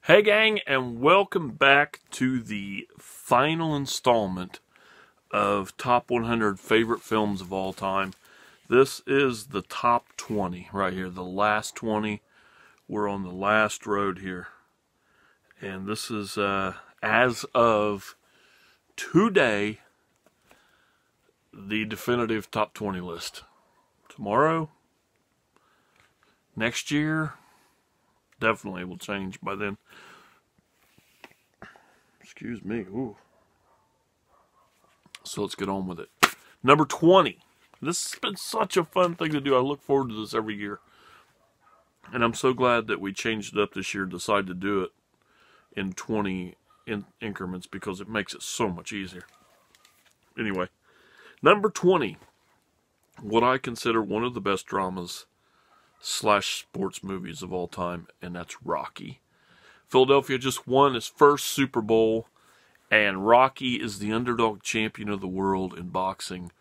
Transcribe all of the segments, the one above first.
Hey gang, and welcome back to the final installment of Top 100 Favorite Films of All Time. This is the top 20 right here, the last 20. We're on the last road here. And this is, as of today, the definitive top 20 list. Tomorrow, next year, definitely will change by then. Excuse me. Ooh. So let's get on with it. Number 20. This has been such a fun thing to do. I look forward to this every year. And I'm so glad that we changed it up this year, decided to do it in 20 increments because it makes it so much easier. Anyway, number 20. What I consider one of the best dramas / sports movies of all time, and that's Rocky. Philadelphia just won its first Super Bowl, and Rocky is the underdog champion of the world in boxing.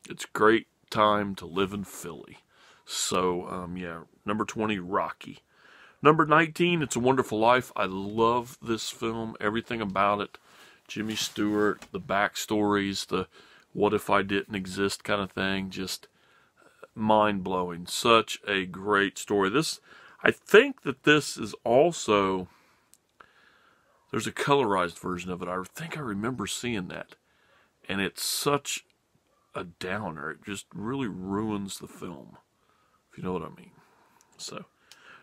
It's a great time to live in Philly. So, yeah, number 20, Rocky. Number 19, It's a Wonderful Life. I love this film, everything about it. Jimmy Stewart, the backstories, the what if I didn't exist kind of thing, just mind-blowing. Such a great story. I think that this is also, there's a colorized version of it. I think I remember seeing that. And it's such a downer. It just really ruins the film, if you know what I mean. So,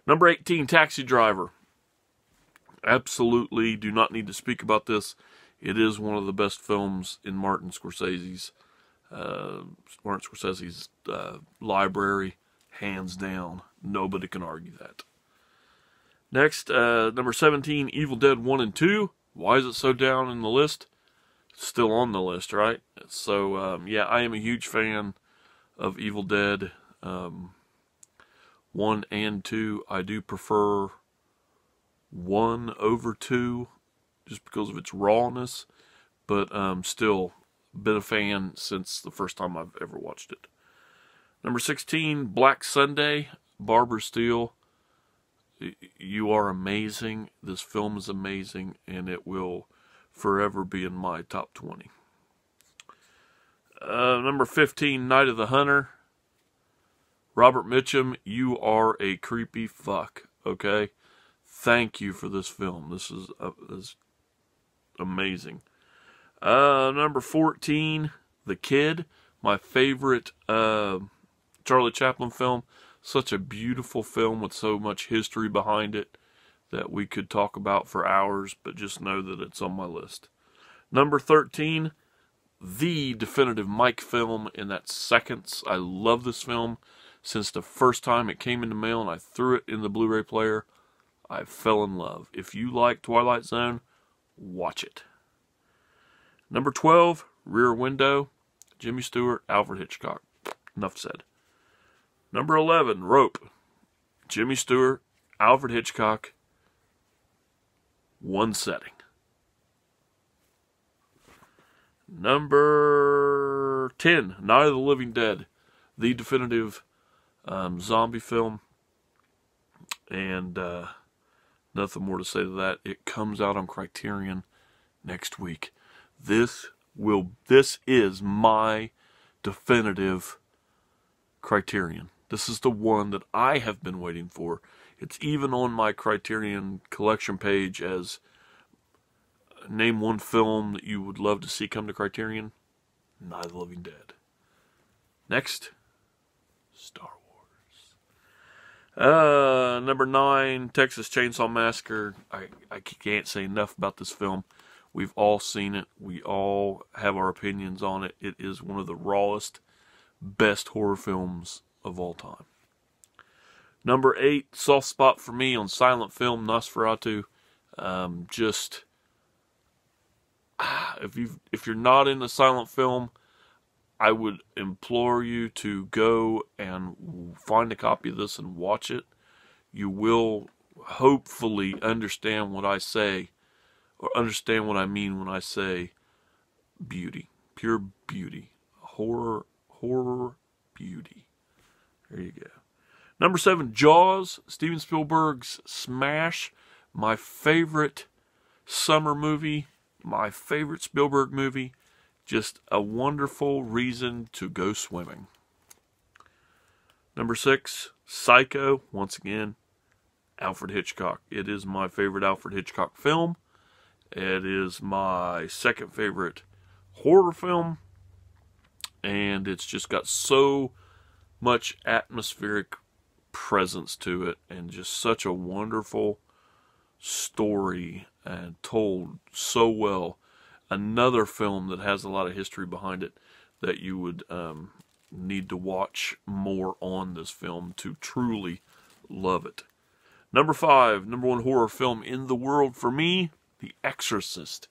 number 18, Taxi Driver. Absolutely do not need to speak about this. It is one of the best films in Martin Scorsese's library, hands down. Nobody can argue that. Next, number 17, Evil Dead 1 and 2. Why is it so down in the list? It's still on the list, right? So, yeah, I am a huge fan of Evil Dead 1 and 2. I do prefer 1 over 2 just because of its rawness, but still been a fan since the first time I've ever watched it. Number 16, Black Sunday, Barbara Steele. You are amazing. This film is amazing, and it will forever be in my top 20. Number 15, Night of the Hunter. Robert Mitchum, you are a creepy fuck, okay? Thank you for this film. This is amazing. Number 14, The Kid, my favorite Charlie Chaplin film. Such a beautiful film with so much history behind it that we could talk about for hours, but just know that it's on my list. Number 13, the definitive Mike film, and that's Seconds. I love this film. Since the first time it came in the mail and I threw it in the Blu-ray player, I fell in love. If you like Twilight Zone, watch it. Number 12, Rear Window, Jimmy Stewart, Alfred Hitchcock. Enough said. Number 11, Rope, Jimmy Stewart, Alfred Hitchcock, one setting. Number 10, Night of the Living Dead, the definitive zombie film, and nothing more to say to that. It comes out on Criterion next week. This is my definitive Criterion. This is the one that I have been waiting for. It's even on my Criterion collection page as name one film that you would love to see come to Criterion. Night of the Living Dead. Next, Star Wars. Number 9, Texas Chainsaw Massacre. I can't say enough about this film. We've all seen it. We all have our opinions on it. It is one of the rawest, best horror films of all time. Number 8, soft spot for me on silent film, Nosferatu. If you're not into silent film, I would implore you to go and find a copy of this and watch it. You will hopefully understand what I say, or understand what I mean when I say beauty, pure beauty, horror beauty. There you go. Number 7, Jaws, Steven Spielberg's smash, my favorite summer movie, my favorite Spielberg movie, just a wonderful reason to go swimming. Number 6, Psycho, once again, Alfred Hitchcock. It is my favorite Alfred Hitchcock film. It is my second favorite horror film. And it's just got so much atmospheric presence to it, and just such a wonderful story, and told so well. Another film that has a lot of history behind it that you would need to watch more on this film to truly love it. Number 5, number 1 horror film in the world for me, The Exorcist.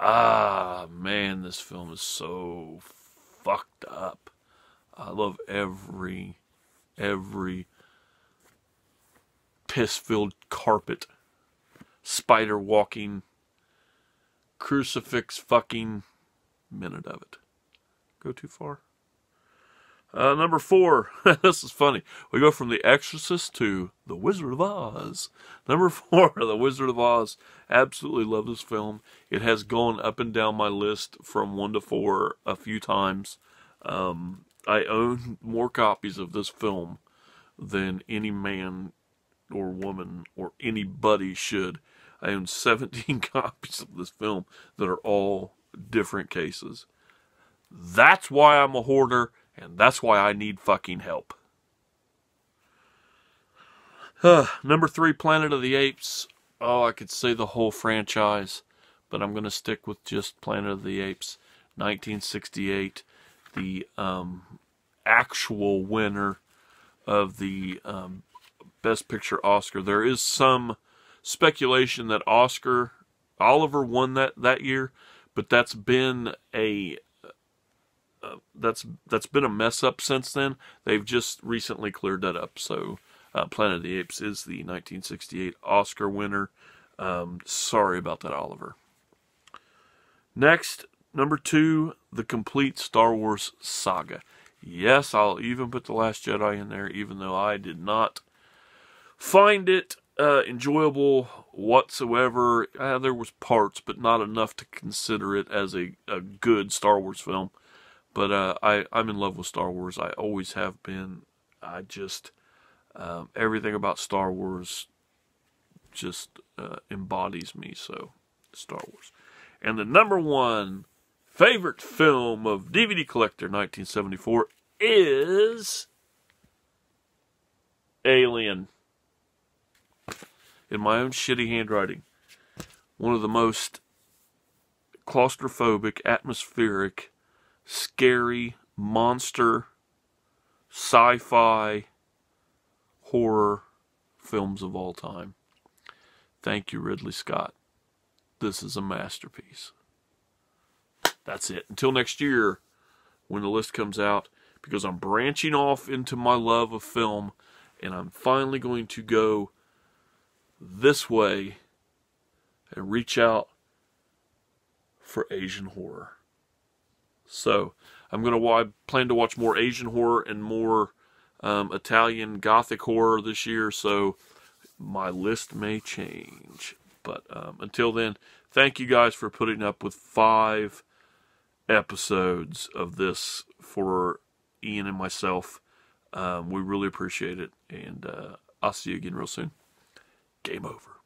Ah, man, this film is so fucked up. I love every piss-filled carpet, spider walking, crucifix fucking minute of it. Go too far? Number 4, this is funny. We go from The Exorcist to The Wizard of Oz. Number 4, The Wizard of Oz. Absolutely love this film. It has gone up and down my list from 1 to 4 a few times. I own more copies of this film than any man or woman or anybody should. I own 17 copies of this film that are all different cases. That's why I'm a hoarder, and that's why I need fucking help. Number 3, Planet of the Apes. Oh, I could say the whole franchise, but I'm going to stick with just Planet of the Apes. 1968, the actual winner of the Best Picture Oscar. There is some speculation that Oliver won that year, but that's been a been a mess up since then. They've just recently cleared that up. So Planet of the Apes is the 1968 Oscar winner. Sorry about that, Oliver. Next, number 2, the complete Star Wars saga. Yes, I'll even put The Last Jedi in there, even though I did not find it enjoyable whatsoever. There was parts, but not enough to consider it as a good Star Wars film. But I'm in love with Star Wars. I always have been. I just, everything about Star Wars just embodies me. So, Star Wars. And the number 1 favorite film of DVD Collector 1974 is Alien. In my own shitty handwriting. One of the most claustrophobic, atmospheric, scary, monster, sci-fi, horror films of all time. Thank you, Ridley Scott. This is a masterpiece. That's it. Until next year, when the list comes out, because I'm branching off into my love of film, and I'm finally going to go this way and reach out for Asian horror. So, I'm going to plan to watch more Asian horror and more Italian Gothic horror this year, so my list may change. But until then, thank you guys for putting up with 5 episodes of this for Ian and myself. We really appreciate it, and I'll see you again real soon. Game over.